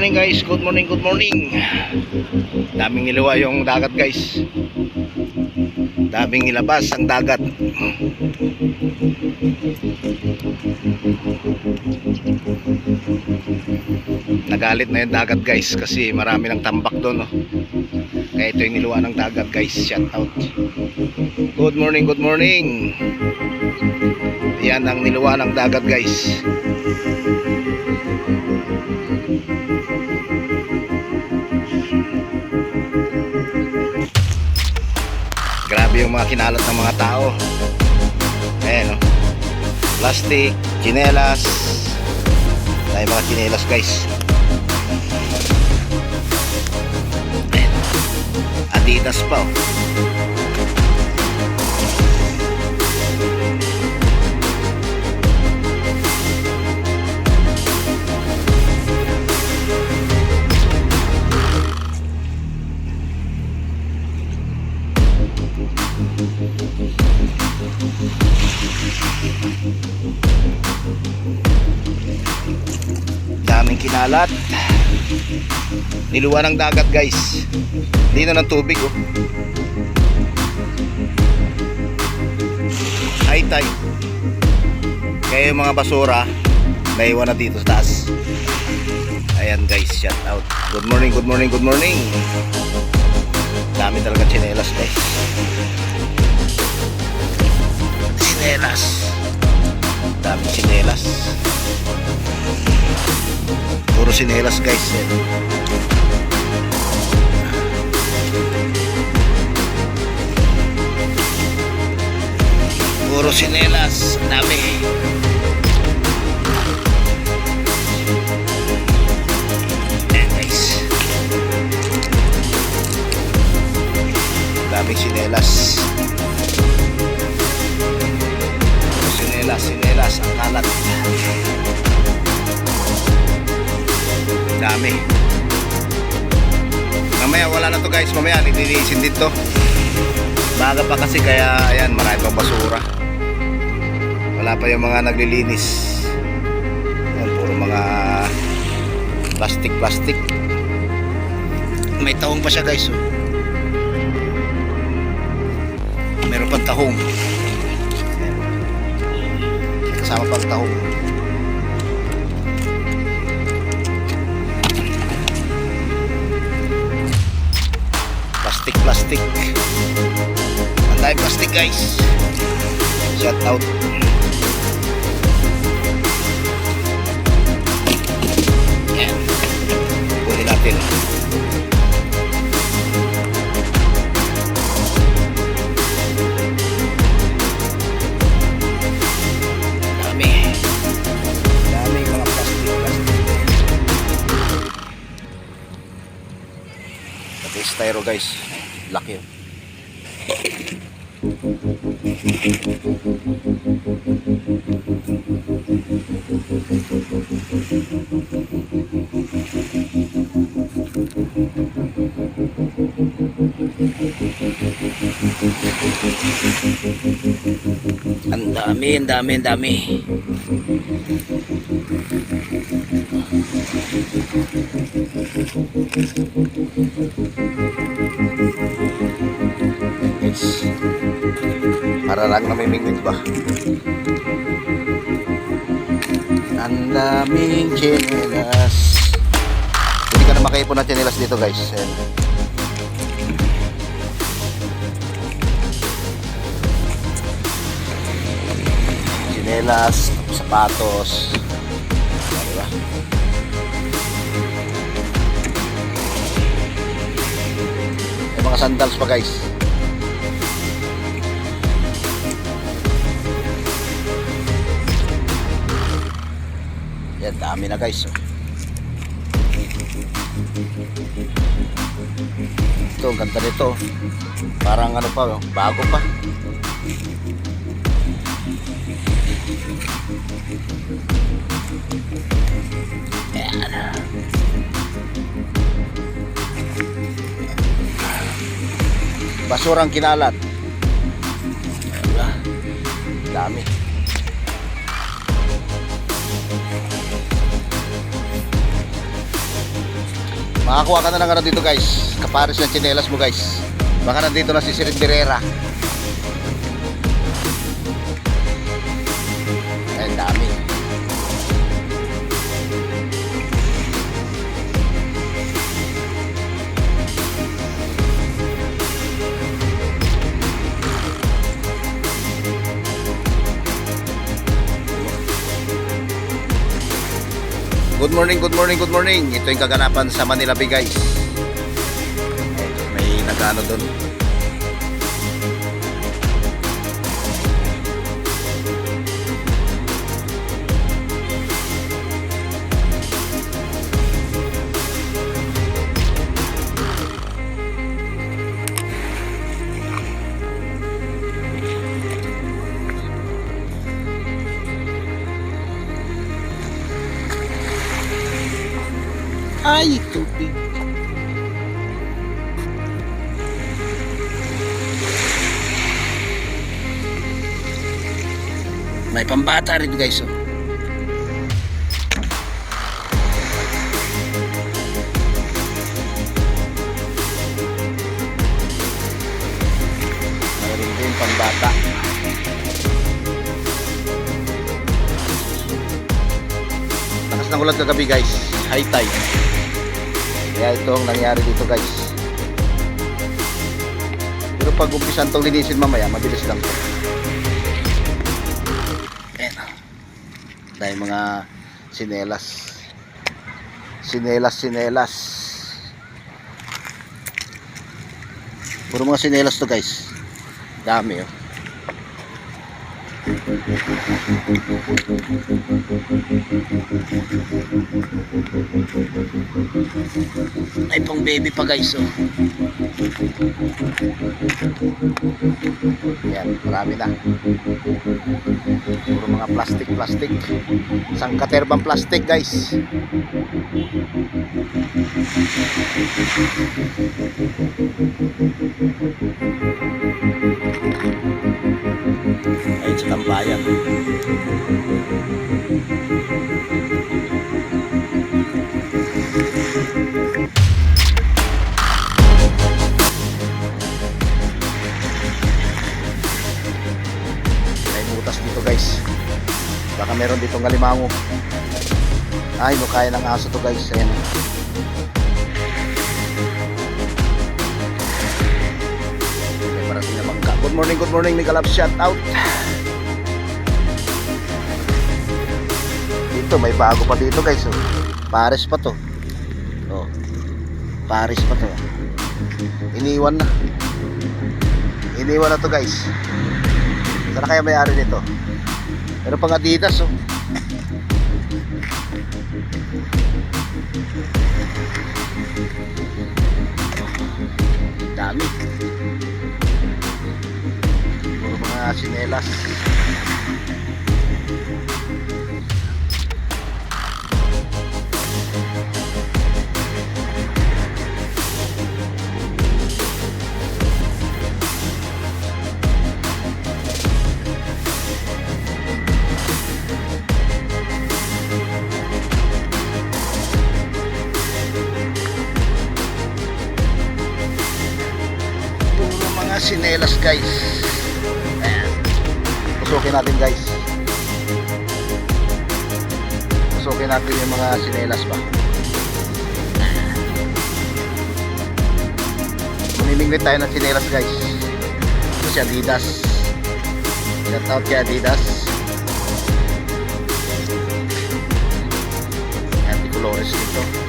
morning guys, good morning, good morning. Daming niluwa yung dagat guys. Daming nilabas ang dagat. Nagalit na yung dagat guys kasi marami ng tambak doon, no? Kaya ito yung niluwa ng dagat guys. Shout out. Good morning, good morning. Yan ang niluwa ng dagat guys. Grabe yung mga kinalat ng mga tao. Ayan, no? Plastic, tsinelas. Ay, mga tsinelas guys. Ayan. Adidas pa, oh. Daming kinalat. Niluwa ng dagat guys. Dito ng tubig, oh. High tide. Kaya yung mga basura naiwan na dito sa taas. Ayan guys, shout out. Good morning, good morning, good morning. Dami talaga tsinelas guys. Tsinelas. Dami tsinelas. Puro tsinelas guys, eh. Puro tsinelas. Dami. Ayan guys. Daming tsinelas. Sinelas ang kalat. Dami. Mamaya wala na to guys. Mamaya nililisin dito. Baga pa kasi kaya ayan, marami pang basura. Wala pa yung mga naglilinis. Ayan, puro mga plastic. May tahong pa siya guys, oh. Meron pang tahong. Kasama pang tahong. Plastic. Ang dahil plastic guys. Shout out. Yan. Kunin natin. Dami mga plastic. Pati styro guys. Laki yun. Ang dami. Para lang namimingwit ba? Ang daming tsinelas. Hindi ka na makaipon ng tsinelas dito guys. Ayan. Tsinelas, sapatos. Diba? May mga sandals pa guys. Yan, dami na guys, oh. Ito, ang ganda nito. Parang ano pa, oh, bago pa. Yan. Basurang kinalat. Dami. Makakuha ka na ng ano dito guys, kapares ng tsinelas mo guys. Baka nandito na si Sirit Birera. Ay, dami. Good morning, good morning, good morning. Ito yung kaganapan sa Manila Bay guys. May nagano doon. Ay, tubig. May pambata rin guys. Oh. Mayroon din pambata. Lakas ng ulan kagabi guys. High tide. Kaya ito ang nangyari dito guys. Pero pag umpisan itong linisin mamaya, mabilis lang ito. Ayan. Dahil mga sinelas. Sinelas. Puro mga sinelas to guys. Dami oh. Ay pang baby pa guys oh. Yan, marami na. Puro mga plastic. Isang katerbang plastic guys. Ay sa tambayan. May butas dito guys. Baka meron ditong alimango. Ay, no kaya ng aso to guys. Ayan. May parating na bangka. Good morning, Nigalab, shout out. Dito may bago pa dito guys. Oh. Pares pa to. Oh. Pares pa to. Iniwan na. Iniwan na to guys. Sana kaya may-ari nito. Pero pang Adidas oh. Dami. Puro mga sinelas. Sinelas guys. Ayan. Pusukin natin guys. Pusukin natin yung mga sinelas ba. Mamimingwit tayo ng sinelas guys. Ito si Adidas. Shout out kay Adidas. Anti-colores dito.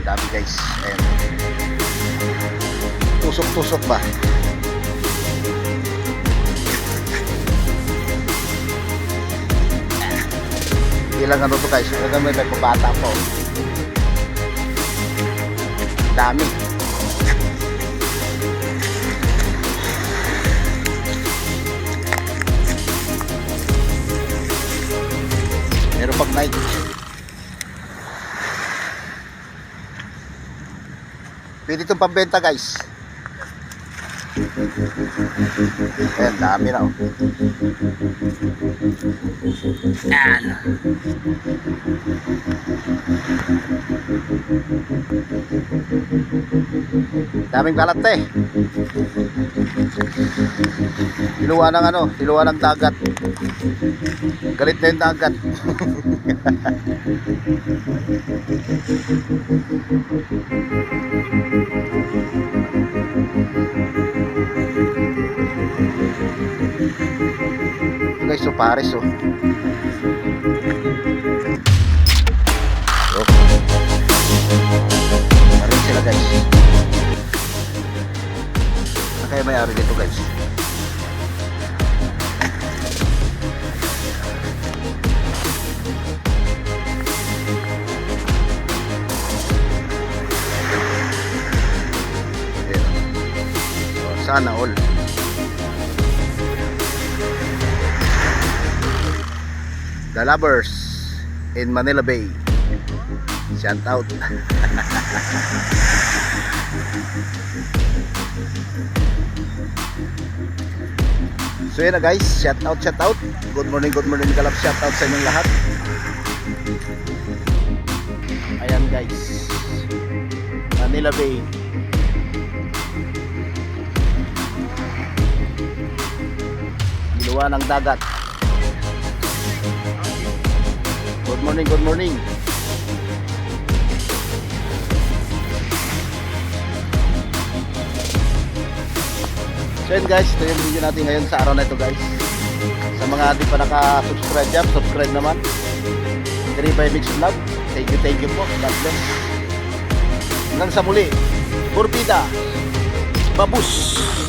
Dami guys. Ayan. Tusok-tusok ba? Ilang ano to guys? May pabata po. Dami. Meron pag night. Pwede itong pambenta guys. Ayan, dami na oh. Ayan. Daming kalat eh. Tiluwa ng ano, tiluwa ng dagat. Galit na yung dagat. Guys, so pares oh. Pares sila guys. Ano kaya may-ari dito guys? Sana all. The Lovers in Manila Bay. Shout out. So yun na guys, shout out, shout out. Good morning kalap, shout out sa inyong lahat. Ayan guys, Manila Bay. Diluwa ng dagat. Good morning. So yun guys, ito yung video natin ngayon sa araw na ito guys. Sa mga di pa naka-subscribe dyan, subscribe naman. Gary by Mix Vlog. Thank you po. God bless. Hanggang sa muli. Burbida. Babus.